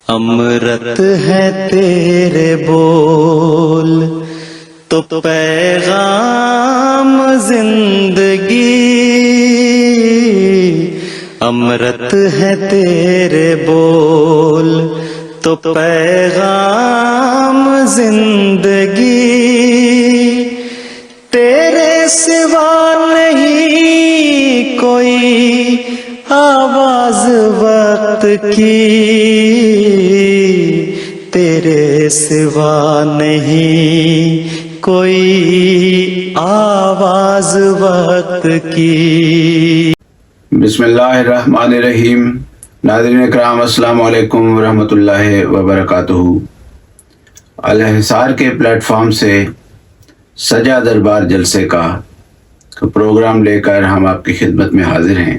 امرت ہے تیرے بول تو پیغام زندگی، امرت ہے تیرے بول تو پیغام زندگی، تیرے سوا نہیں کوئی آواز وقت کی، تیرے سوا نہیں کوئی آواز وقت کی۔ بسم اللہ الرحمن الرحیم۔ ناظرین اکرام، السلام علیکم ورحمۃ اللہ وبرکاتہ۔ الحصار کے پلیٹ فارم سے سجا دربار جلسے کا پروگرام لے کر ہم آپ کی خدمت میں حاضر ہیں۔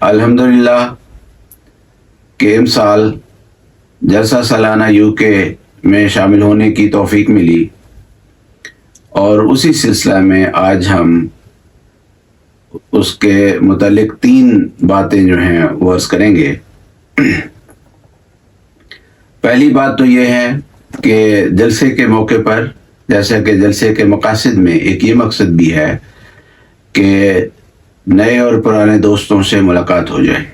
الحمدللہ کہ امسال جلسہ سالانہ UK میں شامل ہونے کی توفیق ملی، اور اسی سلسلہ میں آج ہم اس کے متعلق 3 باتیں جو ہیں وہ عرض کریں گے۔ پہلی بات تو یہ ہے کہ جلسے کے موقع پر، جیسا کہ جلسے کے مقاصد میں ایک یہ مقصد بھی ہے کہ نئے اور پرانے دوستوں سے ملاقات ہو جائے،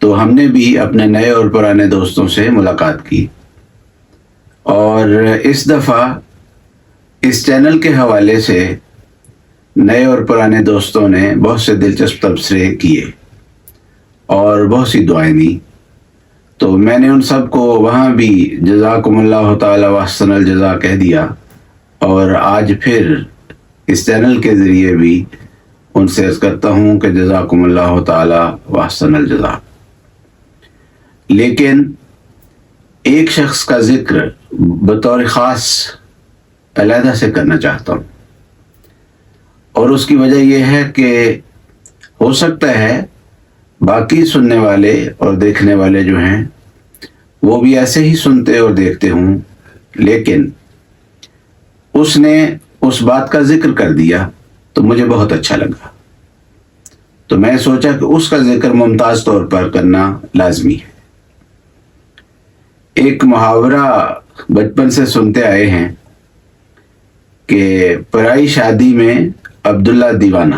تو ہم نے بھی اپنے نئے اور پرانے دوستوں سے ملاقات کی، اور اس دفعہ اس چینل کے حوالے سے نئے اور پرانے دوستوں نے بہت سے دلچسپ تبصرے کیے اور بہت سی دعائیں دی، تو میں نے ان سب کو وہاں بھی جزاکم اللہ تعالی واحسن الجزا کہہ دیا، اور آج پھر اس چینل کے ذریعے بھی ان سے عرض کرتا ہوں کہ جزاکم اللہ تعالی واحسن الجزا۔ لیکن ایک شخص کا ذکر بطور خاص علیحدہ سے کرنا چاہتا ہوں، اور اس کی وجہ یہ ہے کہ ہو سکتا ہے باقی سننے والے اور دیکھنے والے جو ہیں وہ بھی ایسے ہی سنتے اور دیکھتے ہوں، لیکن اس نے اس بات کا ذکر کر دیا تو مجھے بہت اچھا لگا، تو میں سوچا کہ اس کا ذکر ممتاز طور پر کرنا لازمی ہے۔ ایک محاورہ بچپن سے سنتے آئے ہیں کہ پرائی شادی میں عبداللہ دیوانہ،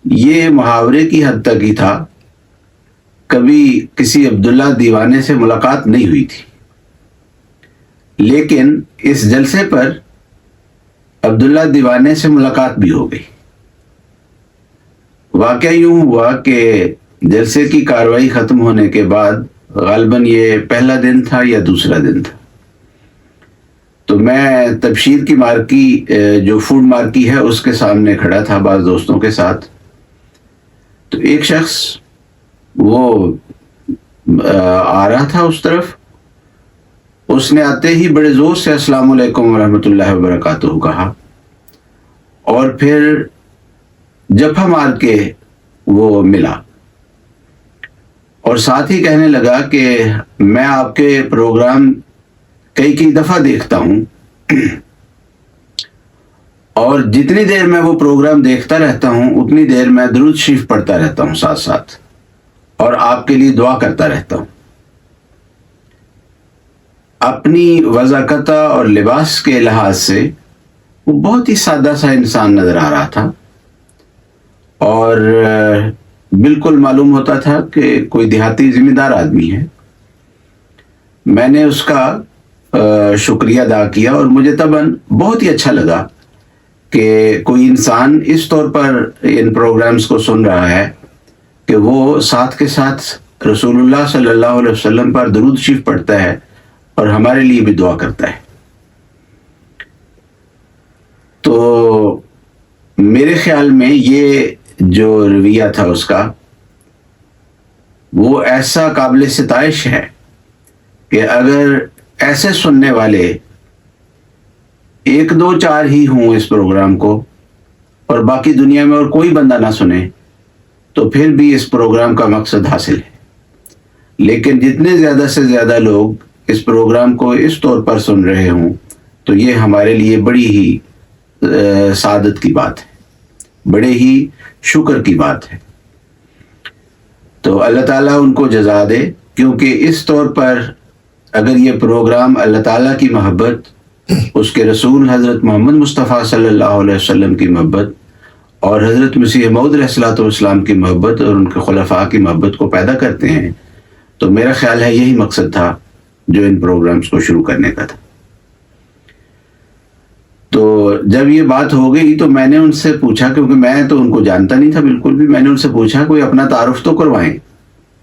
یہ محاورے کی حد تک ہی تھا، کبھی کسی عبداللہ دیوانے سے ملاقات نہیں ہوئی تھی، لیکن اس جلسے پر عبداللہ دیوانے سے ملاقات بھی ہو گئی۔ واقعہ یوں ہوا کہ جلسے کی کاروائی ختم ہونے کے بعد غالباً یہ پہلا دن تھا یا دوسرا دن تھا، تو میں تبشیر کی مارکی جو فوڈ مارکی ہے اس کے سامنے کھڑا تھا بعض دوستوں کے ساتھ، تو ایک شخص وہ آ رہا تھا اس طرف، اس نے آتے ہی بڑے زور سے السلام علیکم ورحمۃ اللہ وبرکاتہ کہا، اور پھر جپھا مار کے وہ ملا، اور ساتھ ہی کہنے لگا کہ میں آپ کے پروگرام کئی دفعہ دیکھتا ہوں، اور جتنی دیر میں وہ پروگرام دیکھتا رہتا ہوں اتنی دیر میں درود شریف پڑھتا رہتا ہوں ساتھ ساتھ، اور آپ کے لیے دعا کرتا رہتا ہوں۔ اپنی وضاقتہ اور لباس کے لحاظ سے وہ بہت ہی سادہ سا انسان نظر آ رہا تھا، اور بالکل معلوم ہوتا تھا کہ کوئی دیہاتی ذمہ دار آدمی ہے۔ میں نے اس کا شکریہ ادا کیا، اور مجھے طبعاً بہت ہی اچھا لگا کہ کوئی انسان اس طور پر ان پروگرامز کو سن رہا ہے کہ وہ ساتھ کے ساتھ رسول اللہ صلی اللہ علیہ وسلم پر درود شریف پڑھتا ہے اور ہمارے لیے بھی دعا کرتا ہے۔ تو میرے خیال میں یہ جو رویہ تھا اس کا، وہ ایسا قابل ستائش ہے کہ اگر ایسے سننے والے 1 2 4 ہی ہوں اس پروگرام کو، اور باقی دنیا میں اور کوئی بندہ نہ سنے، تو پھر بھی اس پروگرام کا مقصد حاصل ہے۔ لیکن جتنے زیادہ سے زیادہ لوگ اس پروگرام کو اس طور پر سن رہے ہوں تو یہ ہمارے لیے بڑی ہی سعادت کی بات ہے، بڑے ہی شکر کی بات ہے۔ تو اللہ تعالیٰ ان کو جزا دے، کیونکہ اس طور پر اگر یہ پروگرام اللہ تعالیٰ کی محبت، اس کے رسول حضرت محمد مصطفیٰ صلی اللہ علیہ وسلم کی محبت اور حضرت مسیح موعود علیہ الصلوۃ والسلام کی محبت اور ان کے خلفاء کی محبت کو پیدا کرتے ہیں، تو میرا خیال ہے یہی مقصد تھا جو ان پروگرامز کو شروع کرنے کا تھا۔ تو جب یہ بات ہو گئی تو میں نے ان سے پوچھا، کیونکہ میں تو ان کو جانتا نہیں تھا بالکل بھی، میں نے ان سے پوچھا کوئی اپنا تعارف تو کروائیں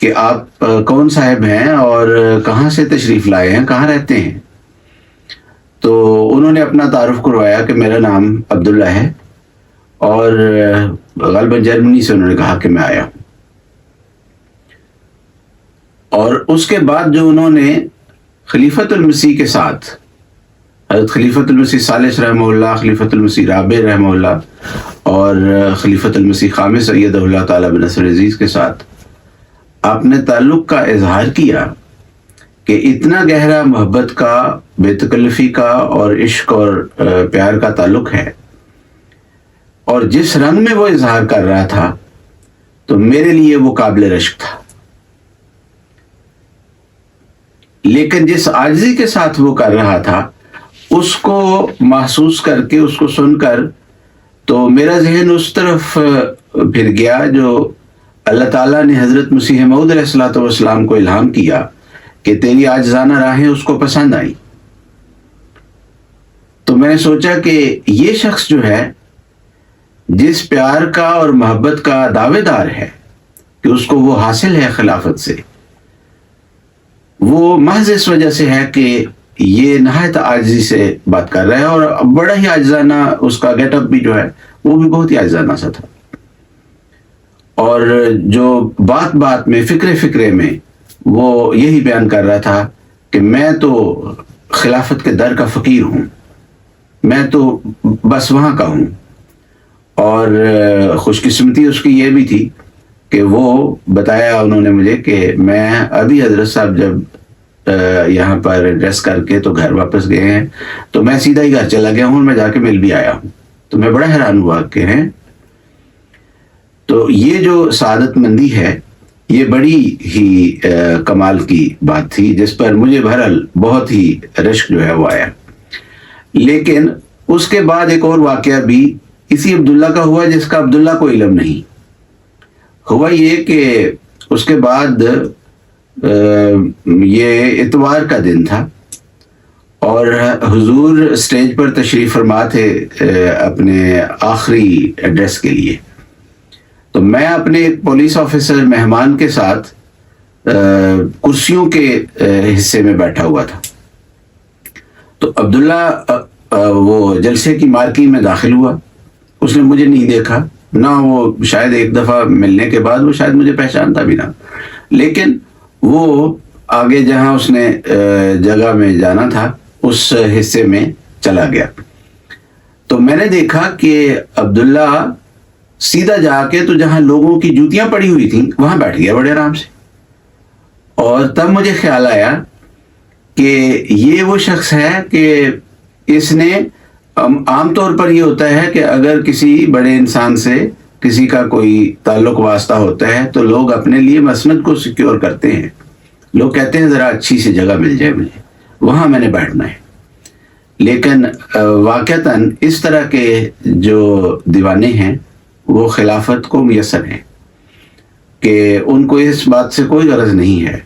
کہ آپ کون صاحب ہیں اور کہاں سے تشریف لائے ہیں، کہاں رہتے ہیں۔ تو انہوں نے اپنا تعارف کروایا کہ میرا نام عبداللہ ہے اور غالباً جرمنی سے انہوں نے کہا کہ میں آیا ہوں۔ اور اس کے بعد جو انہوں نے خلیفۃ المسیح کے ساتھ، حضرت خلیفۃ المسیح ثالث رحمہ اللہ، خلیفۃ المسیح رابع رحمہ اللہ اور خلیفۃ المسیح خامس سید اللہ تعالیٰ بنصر عزیز کے ساتھ اپنے تعلق کا اظہار کیا کہ اتنا گہرا محبت کا، بے تکلفی کا اور عشق اور پیار کا تعلق ہے، اور جس رنگ میں وہ اظہار کر رہا تھا تو میرے لیے وہ قابل رشک تھا، لیکن جس عاجزی کے ساتھ وہ کر رہا تھا اس کو محسوس کر کے، اس کو سن کر، تو میرا ذہن اس طرف پھر گیا جو اللہ تعالیٰ نے حضرت مسیح موعود علیہ الصلوۃ والسلام کو الہام کیا کہ تیری عاجزانہ راہیں اس کو پسند آئی۔ تو میں نے سوچا کہ یہ شخص جو ہے، جس پیار کا اور محبت کا دعوے دار ہے کہ اس کو وہ حاصل ہے خلافت سے، وہ محض اس وجہ سے ہے کہ یہ نہایت عاجزی سے بات کر رہا ہے، اور بڑا ہی عاجزانہ اس کا گیٹ اپ بھی جو ہے وہ بھی بہت ہی عاجزانہ سا تھا، اور جو بات بات میں، فکرے میں وہ یہی بیان کر رہا تھا کہ میں تو خلافت کے در کا فقیر ہوں، میں تو بس وہاں کا ہوں۔ اور خوش قسمتی اس کی یہ بھی تھی کہ وہ بتایا انہوں نے مجھے کہ میں ابھی حضرت صاحب جب یہاں پر ایڈریس کر کے تو گھر واپس گئے ہیں، تو میں سیدھا ہی گھر چلا گیا ہوں، میں جا کے مل بھی آیا ہوں۔ تو میں بڑا حیران ہوا کہ ہیں، تو یہ جو سعادت مندی ہے یہ بڑی ہی کمال کی بات تھی، جس پر مجھے بہرحال بہت ہی رشک جو ہے وہ آیا۔ لیکن اس کے بعد ایک اور واقعہ بھی اسی عبداللہ کا ہوا، جس کا عبداللہ کو علم نہیں۔ ہوا یہ کہ اس کے بعد یہ اتوار کا دن تھا اور حضور اسٹیج پر تشریف فرما تھے اپنے آخری ایڈریس کے لیے۔ تو میں اپنے ایک پولیس آفیسر مہمان کے ساتھ کرسیوں کے حصے میں بیٹھا ہوا تھا۔ تو عبداللہ وہ جلسے کی مارکی میں داخل ہوا، اس نے مجھے نہیں دیکھا، نہ وہ شاید ایک دفعہ ملنے کے بعد وہ شاید مجھے پہچانتا بھی نہ، لیکن وہ آگے جہاں اس نے جگہ میں جانا تھا اس حصے میں چلا گیا۔ تو میں نے دیکھا کہ عبداللہ سیدھا جا کے تو جہاں لوگوں کی جوتیاں پڑی ہوئی تھیں وہاں بیٹھ گیا بڑے آرام سے، اور تب مجھے خیال آیا کہ یہ وہ شخص ہے کہ اس نے، عام طور پر یہ ہوتا ہے کہ اگر کسی بڑے انسان سے کسی کا کوئی تعلق واسطہ ہوتا ہے تو لوگ اپنے لیے مسند کو سیکیور کرتے ہیں، لوگ کہتے ہیں ذرا اچھی سی جگہ مل جائے مجھے، وہاں میں نے بیٹھنا ہے۔ لیکن واقعتاً اس طرح کے جو دیوانے ہیں وہ خلافت کو میسر ہیں کہ ان کو اس بات سے کوئی غرض نہیں ہے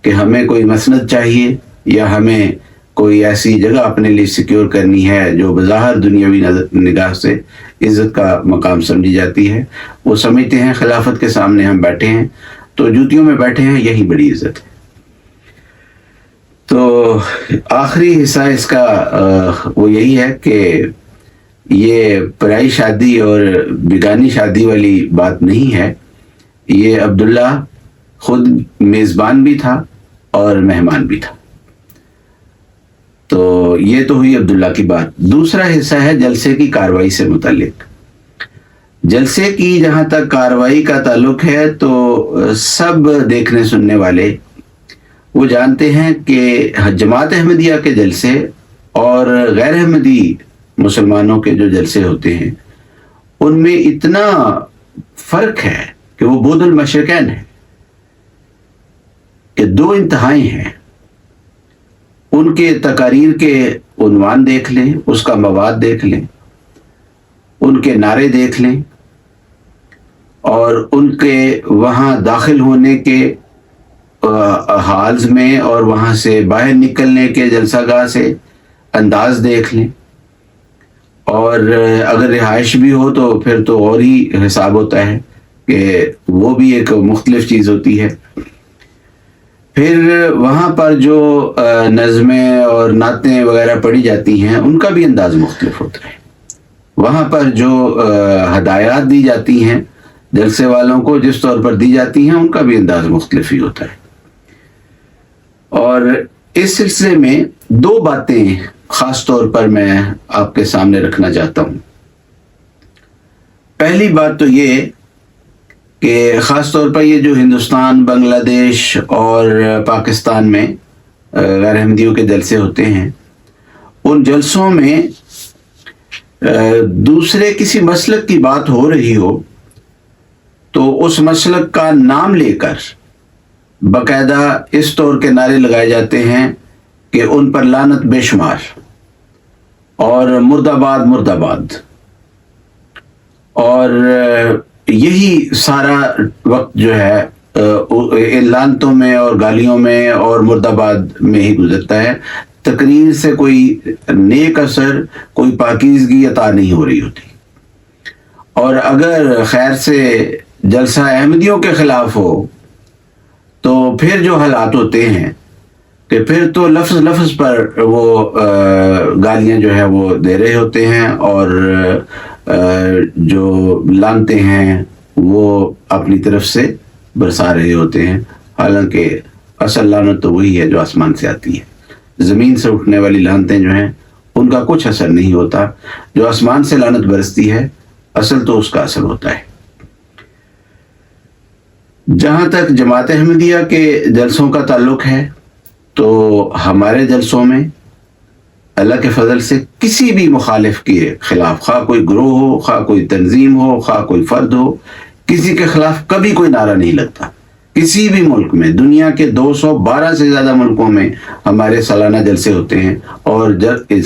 کہ ہمیں کوئی مسند چاہیے یا ہمیں کوئی ایسی جگہ اپنے لیے سیکیور کرنی ہے جو بظاہر دنیاوی نگاہ سے عزت کا مقام سمجھی جاتی ہے۔ وہ سمجھتے ہیں خلافت کے سامنے ہم بیٹھے ہیں تو جوتیوں میں بیٹھے ہیں، یہی بڑی عزت ہے۔ تو آخری حصہ اس کا وہ یہی ہے کہ یہ پرائی شادی اور بیگانی شادی والی بات نہیں ہے، یہ عبداللہ خود میزبان بھی تھا اور مہمان بھی تھا۔ تو یہ تو ہوئی عبداللہ کی بات۔ دوسرا حصہ ہے جلسے کی کاروائی سے متعلق۔ جلسے کی جہاں تک کاروائی کا تعلق ہے تو سب دیکھنے سننے والے وہ جانتے ہیں کہ جماعت احمدیہ کے جلسے اور غیر احمدی مسلمانوں کے جو جلسے ہوتے ہیں ان میں اتنا فرق ہے کہ وہ بود المشرقین ہے۔ کہ دو انتہائی ہیں، ان کے تقاریر کے عنوان دیکھ لیں، اس کا مواد دیکھ لیں، ان کے نعرے دیکھ لیں، اور ان کے وہاں داخل ہونے کے حالز میں اور وہاں سے باہر نکلنے کے جلسہ گاہ سے انداز دیکھ لیں، اور اگر رہائش بھی ہو تو پھر تو اور ہی حساب ہوتا ہے کہ وہ بھی ایک مختلف چیز ہوتی ہے۔ پھر وہاں پر جو نظمیں اور نعتیں وغیرہ پڑھی جاتی ہیں ان کا بھی انداز مختلف ہوتا ہے۔ وہاں پر جو ہدایات دی جاتی ہیں جلسے والوں کو، جس طور پر دی جاتی ہیں، ان کا بھی انداز مختلف ہی ہوتا ہے۔ اور اس سلسلے میں دو باتیں خاص طور پر میں آپ کے سامنے رکھنا چاہتا ہوں۔ پہلی بات تو یہ کہ خاص طور پر یہ جو ہندوستان، بنگلہ دیش اور پاکستان میں غیر احمدیوں کے جلسے ہوتے ہیں، ان جلسوں میں دوسرے کسی مسلک کی بات ہو رہی ہو تو اس مسلک کا نام لے کر باقاعدہ اس طور کے نعرے لگائے جاتے ہیں کہ ان پر لعنت بے شمار، اور مرد آباد مرد آباد، اور یہی سارا وقت جو ہے لعنتوں میں اور گالیوں میں اور مرد آباد میں ہی گزرتا ہے۔ تقریر سے کوئی نیک اثر، کوئی پاکیزگی عطا نہیں ہو رہی ہوتی۔ اور اگر خیر سے جلسہ احمدیوں کے خلاف ہو تو پھر جو حالات ہوتے ہیں کہ پھر تو لفظ لفظ پر وہ گالیاں جو ہے وہ دے رہے ہوتے ہیں، اور جو لانتے ہیں وہ اپنی طرف سے برسا رہے ہوتے ہیں، حالانکہ اصل لعنت تو وہی ہے جو آسمان سے آتی ہے۔ زمین سے اٹھنے والی لعنتیں جو ہیں ان کا کچھ اثر نہیں ہوتا، جو آسمان سے لعنت برستی ہے اصل تو اس کا اثر ہوتا ہے۔ جہاں تک جماعت احمدیہ کے جلسوں کا تعلق ہے تو ہمارے جلسوں میں اللہ کے فضل سے کسی بھی مخالف کے خلاف، خواہ کوئی گروہ ہو، خواہ کوئی تنظیم ہو، خواہ کوئی فرد ہو، کسی کے خلاف کبھی کوئی نعرہ نہیں لگتا۔ کسی بھی ملک میں، دنیا کے 212 سے زیادہ ملکوں میں ہمارے سالانہ جلسے ہوتے ہیں، اور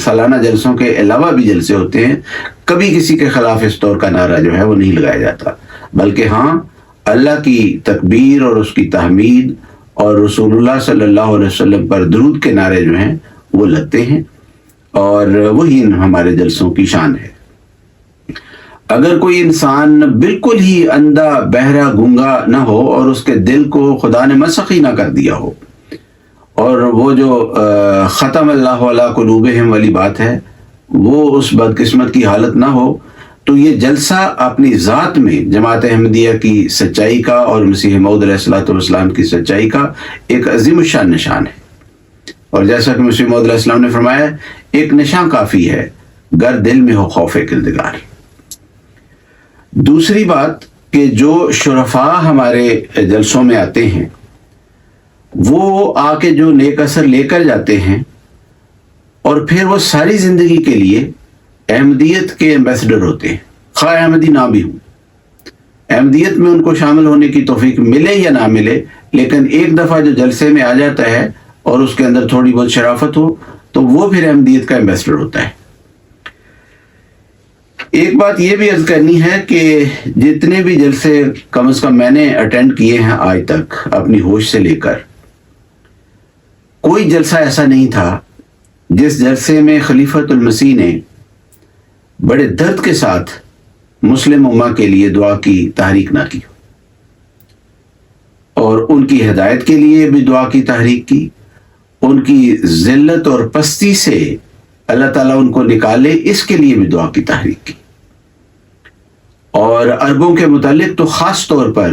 سالانہ جلسوں کے علاوہ بھی جلسے ہوتے ہیں، کبھی کسی کے خلاف اس طور کا نعرہ جو ہے وہ نہیں لگایا جاتا، بلکہ ہاں اللہ کی تکبیر اور اس کی تحمید اور رسول اللہ صلی اللہ علیہ وسلم پر درود کے نعرے جو ہیں وہ لگتے ہیں، اور وہی ہمارے جلسوں کی شان ہے۔ اگر کوئی انسان بالکل ہی اندھا، بہرا، گونگا نہ ہو اور اس کے دل کو خدا نے مسخ ہی نہ کر دیا ہو، اور وہ جو ختم اللہ علی قلوبہم والی بات ہے وہ اس بدقسمت کی حالت نہ ہو، تو یہ جلسہ اپنی ذات میں جماعت احمدیہ کی سچائی کا اور مسیح موعود علیہ الصلوۃ والسلام کی سچائی کا ایک عظیم الشان نشان ہے۔ اور جیسا کہ مسیح موعود علیہ السلام نے فرمایا، ایک نشان کافی ہے گر دل میں ہو خوف کردگار۔ دوسری بات کہ جو شرفاء ہمارے جلسوں میں آتے ہیں وہ آ کے جو نیک اثر لے کر جاتے ہیں، اور پھر وہ ساری زندگی کے لیے احمدیت کے ایمبیسڈر ہوتے ہیں، خواہ احمدی نہ بھی ہوں۔ احمدیت میں ان کو شامل ہونے کی توفیق ملے یا نہ ملے، لیکن ایک دفعہ جو جلسے میں آ جاتا ہے اور اس کے اندر تھوڑی بہت شرافت ہو تو وہ پھر احمدیت کا ایمبیسڈر ہوتا ہے۔ ایک بات یہ بھی عرض کرنی ہے کہ جتنے بھی جلسے کم از کم میں نے اٹینڈ کیے ہیں آج تک اپنی ہوش سے لے کر، کوئی جلسہ ایسا نہیں تھا جس جلسے میں خلیفۃ المسیح نے بڑے درد کے ساتھ مسلم امہ کے لیے دعا کی تحریک نہ کی، اور ان کی ہدایت کے لیے بھی دعا کی تحریک کی، ان کی ذلت اور پستی سے اللہ تعالیٰ ان کو نکالے اس کے لیے بھی دعا کی تحریک کی، اور عربوں کے متعلق تو خاص طور پر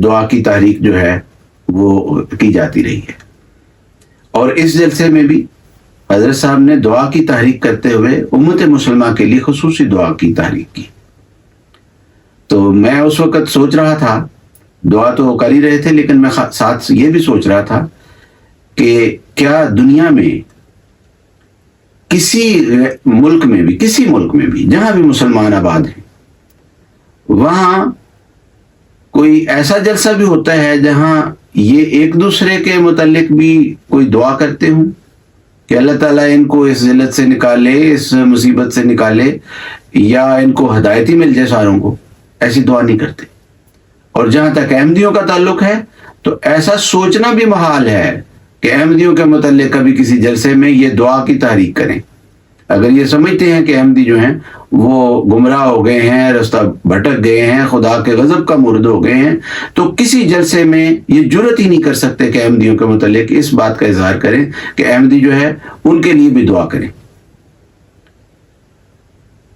دعا کی تحریک جو ہے وہ کی جاتی رہی ہے۔ اور اس جلسے میں بھی حضرت صاحب نے دعا کی تحریک کرتے ہوئے امت مسلمہ کے لیے خصوصی دعا کی تحریک کی۔ تو میں اس وقت سوچ رہا تھا، دعا تو وہ کر ہی رہے تھے، لیکن میں ساتھ یہ بھی سوچ رہا تھا کہ کیا دنیا میں کسی ملک میں بھی جہاں بھی مسلمان آباد ہیں وہاں کوئی ایسا جلسہ بھی ہوتا ہے جہاں یہ ایک دوسرے کے متعلق بھی کوئی دعا کرتے ہوں کہ اللہ تعالیٰ ان کو اس ذلت سے نکالے، اس مصیبت سے نکالے، یا ان کو ہدایت ہی مل جائے ساروں کو؟ ایسی دعا نہیں کرتے۔ اور جہاں تک احمدیوں کا تعلق ہے تو ایسا سوچنا بھی محال ہے کہ احمدیوں کے متعلق کبھی کسی جلسے میں یہ دعا کی تحریک کریں۔ اگر یہ سمجھتے ہیں کہ احمدی جو ہیں وہ گمراہ ہو گئے ہیں، رستہ بھٹک گئے ہیں، خدا کے غضب کا مورد ہو گئے ہیں، تو کسی جلسے میں یہ جرت ہی نہیں کر سکتے کہ احمدیوں کے متعلق اس بات کا اظہار کریں کہ احمدی جو ہے ان کے لیے بھی دعا کریں،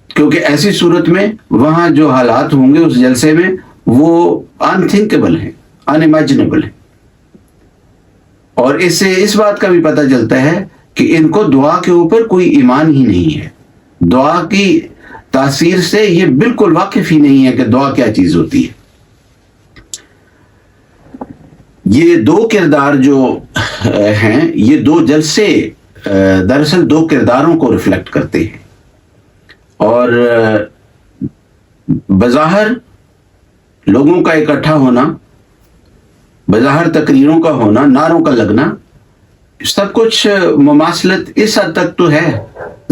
کیونکہ ایسی صورت میں وہاں جو حالات ہوں گے اس جلسے میں وہ انتھنکیبل ہیں، انیمیجنیبل ہیں۔ اور اس سے اس بات کا بھی پتہ چلتا ہے کہ ان کو دعا کے اوپر کوئی ایمان ہی نہیں ہے، دعا کی تاثیر سے یہ بالکل واقف ہی نہیں ہے کہ دعا کیا چیز ہوتی ہے۔ یہ دو کردار جو ہیں، یہ دو جلسے دراصل دو کرداروں کو ریفلیکٹ کرتے ہیں، اور بظاہر لوگوں کا اکٹھا ہونا، بظاہر تقریروں کا ہونا، نعروں کا لگنا، سب کچھ مماثلت اس حد تک تو ہے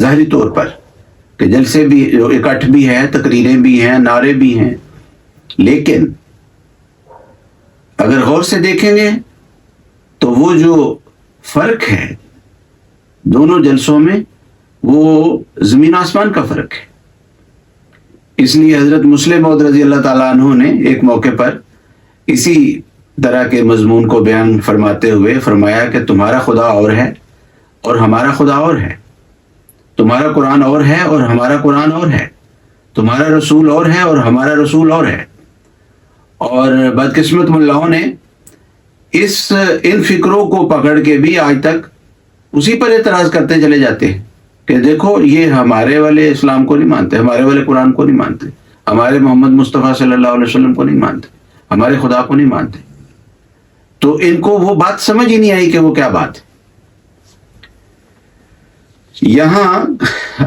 ظاہری طور پر کہ جلسے بھی، اکٹھ بھی ہے، تقریریں بھی ہیں، نعرے بھی ہیں، لیکن اگر غور سے دیکھیں گے تو وہ جو فرق ہے دونوں جلسوں میں وہ زمین آسمان کا فرق ہے۔ اس لیے حضرت مسلم موعود رضی اللہ تعالیٰ عنہ نے ایک موقع پر اسی طرح کے مضمون کو بیان فرماتے ہوئے فرمایا کہ تمہارا خدا اور ہے اور ہمارا خدا اور ہے، تمہارا قرآن اور ہے اور ہمارا قرآن اور ہے، تمہارا رسول اور ہے اور ہمارا رسول اور ہے۔ اور بدقسمت ملاؤں نے ان فکروں کو پکڑ کے بھی آج تک اسی پر اعتراض کرتے چلے جاتے ہیں کہ دیکھو یہ ہمارے والے اسلام کو نہیں مانتے، ہمارے والے قرآن کو نہیں مانتے، ہمارے محمد مصطفیٰ صلی اللہ علیہ وسلم کو نہیں مانتے، ہمارے خدا کو نہیں مانتے۔ تو ان کو وہ بات سمجھ ہی نہیں آئی کہ وہ کیا بات ہے۔ یہاں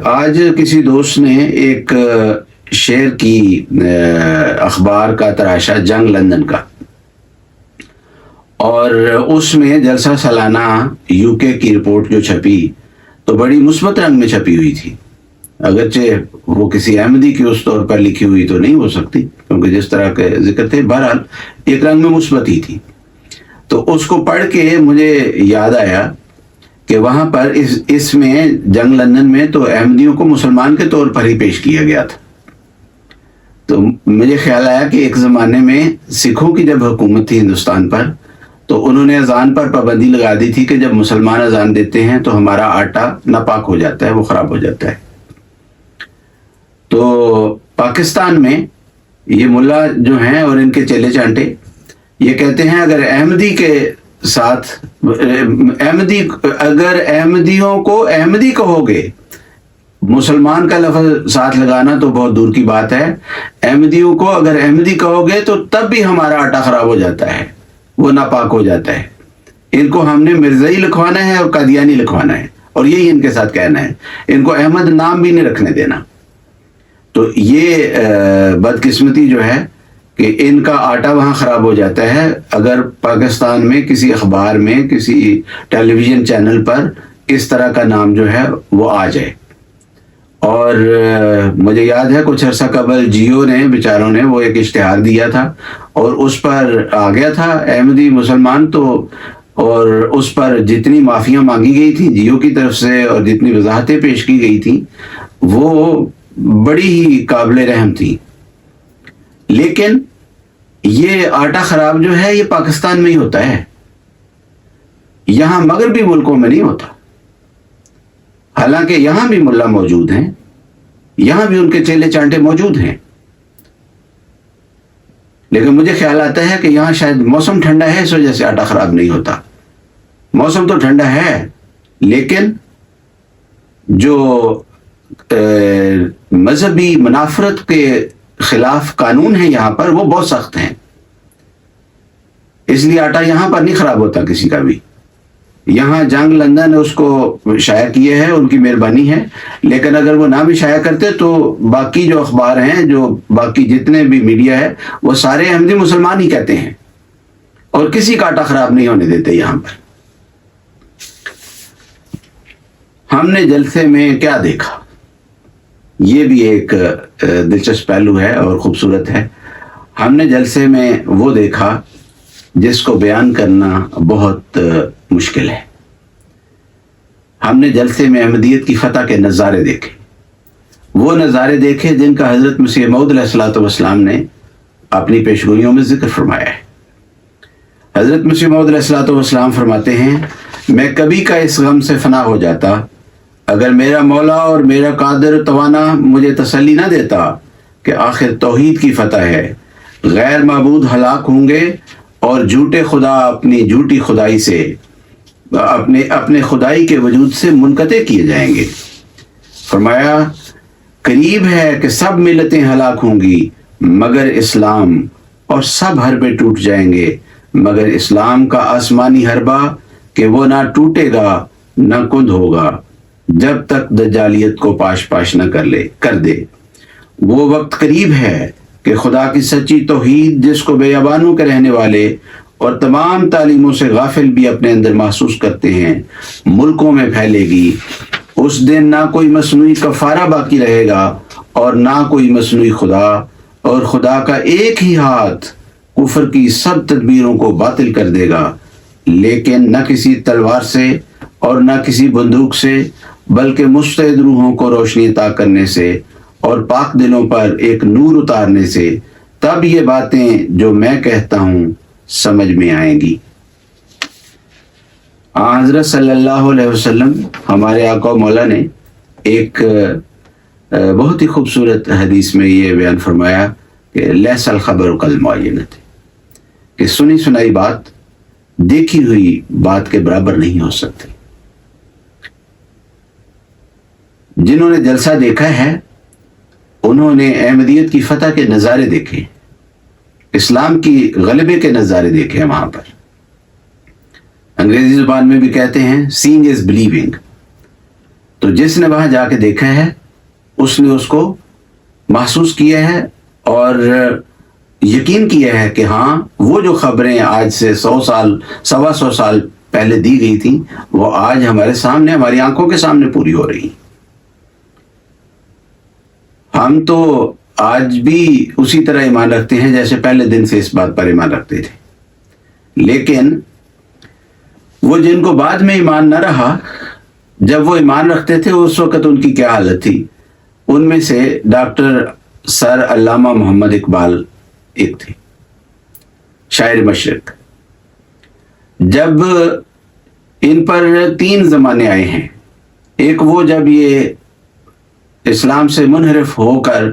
آج کسی دوست نے ایک شعر کی اخبار کا تراشا، جنگ لندن کا، اور اس میں جلسہ سالانہ یو کے کی رپورٹ جو چھپی تو بڑی مثبت رنگ میں چھپی ہوئی تھی، اگرچہ وہ کسی احمدی کی اس طور پر لکھی ہوئی تو نہیں ہو سکتی کیونکہ جس طرح کے ذکر تھے، بہرحال ایک رنگ میں مثبت ہی تھی۔ تو اس کو پڑھ کے مجھے یاد آیا کہ وہاں پر اس میں جنگ لندن میں تو احمدیوں کو مسلمان کے طور پر ہی پیش کیا گیا تھا۔ تو مجھے خیال آیا کہ ایک زمانے میں سکھوں کی جب حکومت تھی ہندوستان پر تو انہوں نے اذان پر پابندی لگا دی تھی کہ جب مسلمان اذان دیتے ہیں تو ہمارا آٹا ناپاک ہو جاتا ہے، وہ خراب ہو جاتا ہے۔ تو پاکستان میں یہ ملا جو ہیں اور ان کے چیلے چانٹے یہ کہتے ہیں اگر احمدی کے ساتھ اگر احمدیوں کو احمدی کہو گے، مسلمان کا لفظ ساتھ لگانا تو بہت دور کی بات ہے، احمدیوں کو اگر احمدی کہو گے تو تب بھی ہمارا آٹا خراب ہو جاتا ہے، وہ ناپاک ہو جاتا ہے۔ ان کو ہم نے مرزائی لکھوانا ہے اور قادیانی لکھوانا ہے، اور یہی ان کے ساتھ کہنا ہے، ان کو احمد نام بھی نہیں رکھنے دینا۔ تو یہ بدقسمتی جو ہے کہ ان کا آٹا وہاں خراب ہو جاتا ہے اگر پاکستان میں کسی اخبار میں، کسی ٹیلی ویژن چینل پر اس طرح کا نام جو ہے وہ آ جائے۔ اور مجھے یاد ہے کچھ عرصہ قبل جیو نے بیچاروں نے وہ ایک اشتہار دیا تھا اور اس پر آ گیا تھا احمدی مسلمان تو، اور اس پر جتنی معافیاں مانگی گئی تھی جیو کی طرف سے اور جتنی وضاحتیں پیش کی گئی تھیں وہ بڑی ہی قابل رحم تھی۔ لیکن یہ آٹا خراب جو ہے یہ پاکستان میں ہی ہوتا ہے، یہاں مغربی ملکوں میں نہیں ہوتا۔ حالانکہ یہاں بھی ملا موجود ہیں، یہاں بھی ان کے چیلے چانٹے موجود ہیں، لیکن مجھے خیال آتا ہے کہ یہاں شاید موسم ٹھنڈا ہے اس وجہ سے آٹا خراب نہیں ہوتا۔ موسم تو ٹھنڈا ہے لیکن جو مذہبی منافرت کے خلاف قانون ہیں یہاں پر وہ بہت سخت ہیں، اس لیے آٹا یہاں پر نہیں خراب ہوتا کسی کا بھی۔ یہاں جنگ لندن نے اس کو شائع کیے ہے، ان کی مہربانی ہے، لیکن اگر وہ نہ بھی شائع کرتے تو باقی جو اخبار ہیں، جو باقی جتنے بھی میڈیا ہے، وہ سارے احمدی مسلمان ہی کہتے ہیں اور کسی کا آٹا خراب نہیں ہونے دیتے یہاں پر۔ ہم نے جلسے میں کیا دیکھا، یہ بھی ایک دلچسپ پہلو ہے اور خوبصورت ہے۔ ہم نے جلسے میں وہ دیکھا جس کو بیان کرنا بہت مشکل ہے۔ ہم نے جلسے میں احمدیت کی فتح کے نظارے دیکھے، وہ نظارے دیکھے جن کا حضرت مسیح موعود علیہ الصلوۃ والسلام نے اپنی پیشگوئیوں میں ذکر فرمایا ہے۔ حضرت مسیح موعود علیہ الصلوۃ والسلام فرماتے ہیں، میں کبھی کا اس غم سے فنا ہو جاتا اگر میرا مولا اور میرا قادر توانا مجھے تسلی نہ دیتا کہ آخر توحید کی فتح ہے، غیر معبود ہلاک ہوں گے اور جھوٹے خدا اپنی جھوٹی خدائی سے اپنے خدائی کے وجود سے منقطع کیے جائیں گے۔ فرمایا، قریب ہے کہ سب ملتیں ہلاک ہوں گی مگر اسلام، اور سب حربے ٹوٹ جائیں گے مگر اسلام کا آسمانی حربہ کہ وہ نہ ٹوٹے گا نہ کند ہوگا جب تک دجالیت کو پاش پاش نہ کر دے۔ وہ وقت قریب ہے کہ خدا کی سچی توحید، جس کو بیابانوں کے رہنے والے اور تمام تعلیموں سے غافل بھی اپنے اندر محسوس کرتے ہیں، ملکوں میں پھیلے گی۔ اس دن نہ کوئی مصنوعی کفارہ باقی رہے گا اور نہ کوئی مصنوعی خدا، اور خدا کا ایک ہی ہاتھ کفر کی سب تدبیروں کو باطل کر دے گا، لیکن نہ کسی تلوار سے اور نہ کسی بندوق سے، بلکہ مستعد روحوں کو روشنی عطا کرنے سے اور پاک دلوں پر ایک نور اتارنے سے۔ تب یہ باتیں جو میں کہتا ہوں سمجھ میں آئیں گی۔ حضرت صلی اللہ علیہ وسلم، ہمارے آقا و مولا نے ایک بہت ہی خوبصورت حدیث میں یہ بیان فرمایا کہ لیس الخبر کالمعینۃ، کہ سنی سنائی بات دیکھی ہوئی بات کے برابر نہیں ہو سکتی۔ جنہوں نے جلسہ دیکھا ہے انہوں نے احمدیت کی فتح کے نظارے دیکھے، اسلام کی غلبے کے نظارے دیکھے۔ وہاں پر انگریزی زبان میں بھی کہتے ہیں سینگ از بلیونگ۔ تو جس نے وہاں جا کے دیکھا ہے اس نے اس کو محسوس کیا ہے اور یقین کیا ہے کہ ہاں، وہ جو خبریں آج سے 100 سال 125 سال پہلے دی گئی تھیں وہ آج ہمارے سامنے، ہماری آنکھوں کے سامنے پوری ہو رہی ہیں۔ ہم تو آج بھی اسی طرح ایمان رکھتے ہیں جیسے پہلے دن سے اس بات پر ایمان رکھتے تھے، لیکن وہ جن کو بعد میں ایمان نہ رہا، جب وہ ایمان رکھتے تھے اس وقت ان کی کیا حالت تھی، ان میں سے ڈاکٹر سر علامہ محمد اقبال ایک تھے، شاعر مشرق۔ جب ان پر 3 زمانے آئے ہیں، ایک وہ جب یہ اسلام سے منحرف ہو کر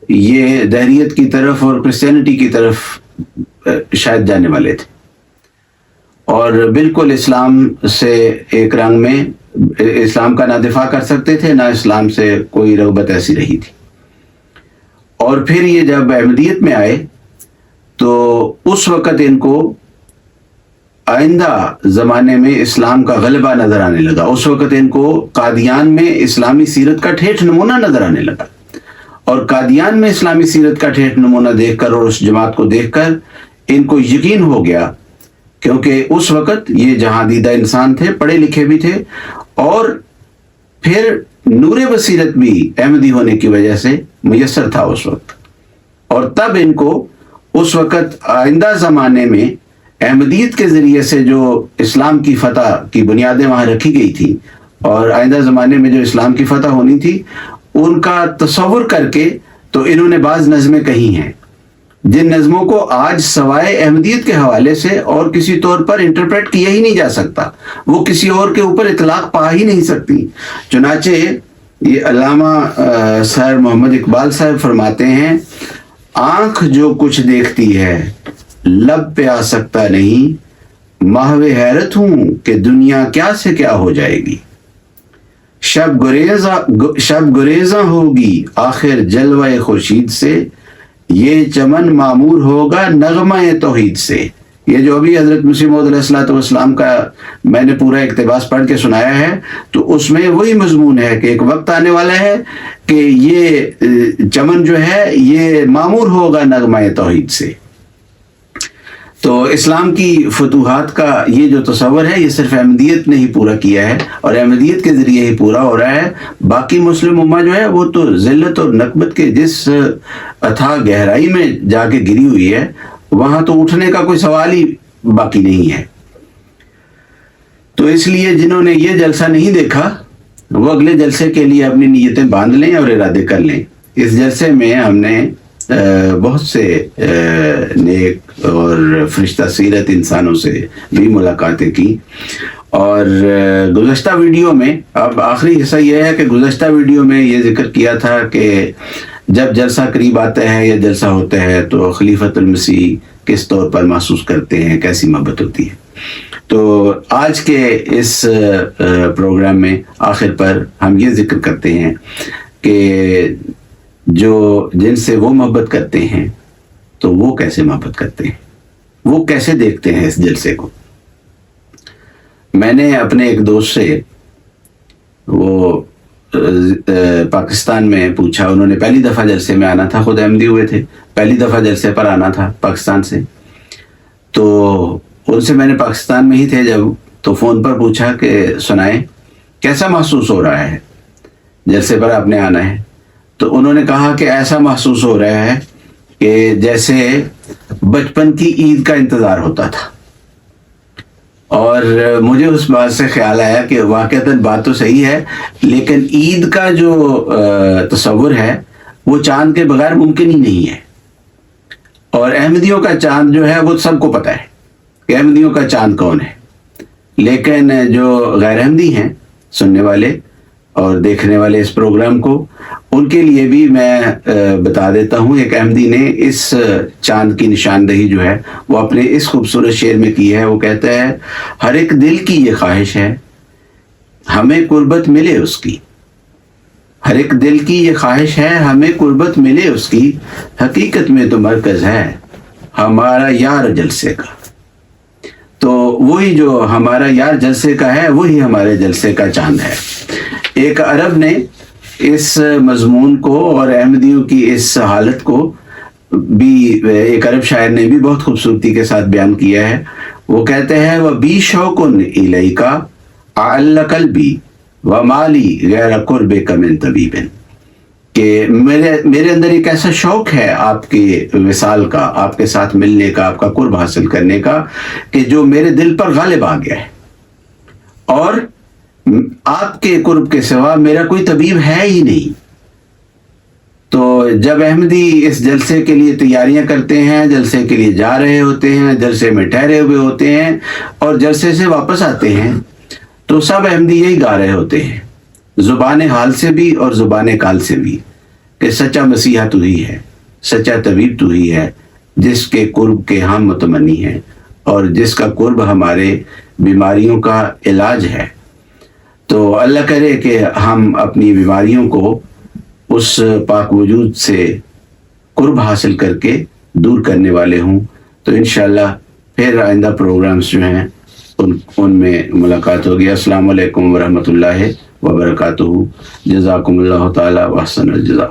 یہ دہریت کی طرف اور کرسچینٹی کی طرف شاید جانے والے تھے، اور بالکل اسلام سے ایک رنگ میں اسلام کا نہ دفاع کر سکتے تھے نہ اسلام سے کوئی رغبت ایسی رہی تھی۔ اور پھر یہ جب احمدیت میں آئے تو اس وقت ان کو آئندہ زمانے میں اسلام کا غلبہ نظر آنے لگا۔ اس وقت ان کو قادیان میں اسلامی سیرت کا ٹھیٹھ نمونہ نظر آنے لگا، اور قادیان میں اسلامی سیرت کا ٹھیٹھ نمونہ دیکھ کر اور اس جماعت کو دیکھ کر ان کو یقین ہو گیا، کیونکہ اس وقت یہ جہاں دیدہ انسان تھے، پڑھے لکھے بھی تھے، اور پھر نور بصیرت بھی احمدی ہونے کی وجہ سے میسر تھا اس وقت۔ اور تب ان کو اس وقت آئندہ زمانے میں احمدیت کے ذریعے سے جو اسلام کی فتح کی بنیادیں وہاں رکھی گئی تھی اور آئندہ زمانے میں جو اسلام کی فتح ہونی تھی، ان کا تصور کر کے تو انہوں نے بعض نظمیں کہی ہیں جن نظموں کو آج سوائے احمدیت کے حوالے سے اور کسی طور پر انٹرپریٹ کیا ہی نہیں جا سکتا، وہ کسی اور کے اوپر اطلاق پا ہی نہیں سکتی۔ چنانچہ یہ علامہ سر محمد اقبال صاحب فرماتے ہیں، آنکھ جو کچھ دیکھتی ہے لب پہ آ سکتا نہیں، محو حیرت ہوں کہ دنیا کیا سے کیا ہو جائے گی، شب گریزاں ہوگی آخر جلوہ خورشید سے، یہ چمن معمور ہوگا نغمہ توحید سے۔ یہ جو ابھی حضرت مسیح موعود علیہ السلام کا میں نے پورا اقتباس پڑھ کے سنایا ہے، تو اس میں وہی مضمون ہے کہ ایک وقت آنے والا ہے کہ یہ چمن جو ہے یہ معمور ہوگا نغمہ توحید سے۔ تو اسلام کی فتوحات کا یہ جو تصور ہے یہ صرف احمدیت نے ہی پورا کیا ہے، اور احمدیت کے ذریعے ہی پورا ہو رہا ہے۔ باقی مسلم امہ جو ہے وہ تو ذلت اور نکبت کے جس اتھاہ گہرائی میں جا کے گری ہوئی ہے، وہاں تو اٹھنے کا کوئی سوال ہی باقی نہیں ہے۔ تو اس لیے جنہوں نے یہ جلسہ نہیں دیکھا وہ اگلے جلسے کے لیے اپنی نیتیں باندھ لیں اور ارادے کر لیں۔ اس جلسے میں ہم نے بہت سے نیک اور فرشتہ سیرت انسانوں سے بھی ملاقاتیں کی، اور گزشتہ ویڈیو میں، اب آخری حصہ یہ ہے کہ گزشتہ ویڈیو میں یہ ذکر کیا تھا کہ جب جلسہ قریب آتا ہے یا جلسہ ہوتا ہے تو خلیفۃ المسیح کس طور پر محسوس کرتے ہیں، کیسی محبت ہوتی ہے۔ تو آج کے اس پروگرام میں آخر پر ہم یہ ذکر کرتے ہیں کہ جن سے وہ محبت کرتے ہیں تو وہ کیسے محبت کرتے ہیں، وہ کیسے دیکھتے ہیں اس جلسے کو۔ میں نے اپنے ایک دوست سے، وہ پاکستان میں پوچھا، انہوں نے پہلی دفعہ جلسے میں آنا تھا، خود احمدی ہوئے تھے، پہلی دفعہ جلسے پر آنا تھا پاکستان سے، تو ان سے میں نے پاکستان میں ہی تھے جب، تو فون پر پوچھا کہ سنائیں کیسا محسوس ہو رہا ہے، جلسے پر آپ نے آنا ہے۔ تو انہوں نے کہا کہ ایسا محسوس ہو رہا ہے کہ جیسے بچپن کی عید کا انتظار ہوتا تھا۔ اور مجھے اس بات سے خیال آیا کہ واقعتاً بات تو صحیح ہے، لیکن عید کا جو تصور ہے وہ چاند کے بغیر ممکن ہی نہیں ہے، اور احمدیوں کا چاند جو ہے وہ سب کو پتہ ہے کہ احمدیوں کا چاند کون ہے، لیکن جو غیر احمدی ہیں سننے والے اور دیکھنے والے اس پروگرام کو، ان کے لیے بھی میں بتا دیتا ہوں، ایک احمدی نے اس چاند کی نشاندہی جو ہے وہ اپنے اس خوبصورت شعر میں کی ہے۔ وہ کہتا ہے، ہر ایک دل کی یہ خواہش ہے ہمیں قربت ملے اس کی، ہر ایک دل کی یہ خواہش ہے ہمیں قربت ملے اس کی، حقیقت میں تو مرکز ہے ہمارا یار جلسے کا۔ تو وہی جو ہمارا یار جلسے کا ہے وہی ہمارے جلسے کا چاند ہے۔ ایک عرب نے اس مضمون کو اور احمدیوں کی اس حالت کو بھی، ایک عرب شاعر نے بھی بہت خوبصورتی کے ساتھ بیان کیا ہے۔ وہ کہتے ہیں، وَبِی شَوْقٌ إِلَيْكَ أَعَلَّ قَلْبِي وَمَالِي غَيْرَ قُرْبِكَ مِن طَبِيبٍ، کہ میرے اندر ایک ایسا شوق ہے آپ کے وصال کا، آپ کے ساتھ ملنے کا، آپ کا قرب حاصل کرنے کا، کہ جو میرے دل پر غالب آ گیا ہے، اور آپ کے قرب کے سوا میرا کوئی طبیب ہے ہی نہیں۔ تو جب احمدی اس جلسے کے لیے تیاریاں کرتے ہیں، جلسے کے لیے جا رہے ہوتے ہیں، جلسے میں ٹھہرے ہوئے ہوتے ہیں اور جلسے سے واپس آتے ہیں، تو سب احمدی یہی گا رہے ہوتے ہیں، زبان حال سے بھی اور زبان کال سے بھی، کہ سچا مسیحا تو ہی ہے، سچا طبیب تو ہی ہے، جس کے قرب کے ہم متمنی ہیں اور جس کا قرب ہمارے بیماریوں کا علاج ہے۔ تو اللہ کرے کہ ہم اپنی بیماریوں کو اس پاک وجود سے قرب حاصل کر کے دور کرنے والے ہوں۔ تو انشاءاللہ پھر آئندہ پروگرامز جو ہیں ان میں ملاقات ہوگی۔ السلام علیکم ورحمۃ اللہ وبرکاتہ۔ جزاکم اللہ تعالی واحسن الجزا۔